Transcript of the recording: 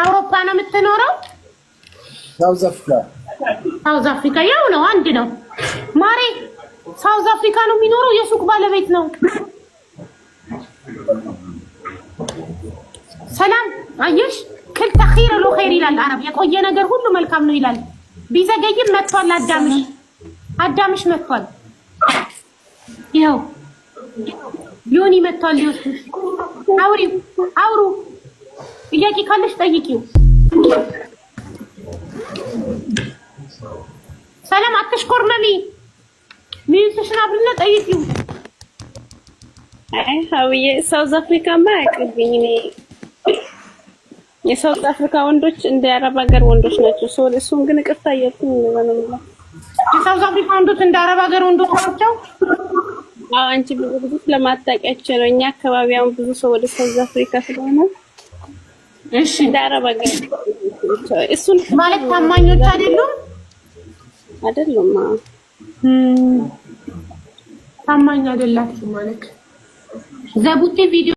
አውሮፓ ነው የምትኖረው? ሳውዝ አፍሪካ ያው ነው አንድ ነው ማሬ። ሳውዝ አፍሪካ ነው የሚኖረው። የሱቅ ባለቤት ነው። ሰላም አየሽ ክል ተኺር ሎ ኸይር ይላል አረብ። የቆየ ነገር ሁሉ መልካም ነው ይላል። ቢዘገይም መጥቷል። አዳምሽ መጥቷል። ይኸው ዮኒ መጥቷል። ሊወስድሽ አውሩ ጥያቄ ካለሽ ጠይቂው። ሰላም አትሽኮርመሚ ሚዩትሽን አብርና ጠይቂው። አይ ሀውዬ ሳውዝ አፍሪካ ማያቅብኝ እኔ የሳውዝ አፍሪካ ወንዶች እንደ አረብ ሀገር ወንዶች ናቸው። እሱን ግን ቅርታ እያልኩኝ ነው። የሳውዝ አፍሪካ ወንዶች እንደ አረብ ሀገር ወንዶች ናቸው። አዎ አንቺ ብዙ ስለማታውቂያቸው ነው። እኛ አካባቢ አሁን ብዙ ሰው ወደ ሳውዝ አፍሪካ ስለሆነ እሺ እንደ አረብ ሀገር እሱን ማለት ታማኞች አይደሉም። ታማኝ አይደላችሁ ማለት ዘቡቴ ቪዲዮ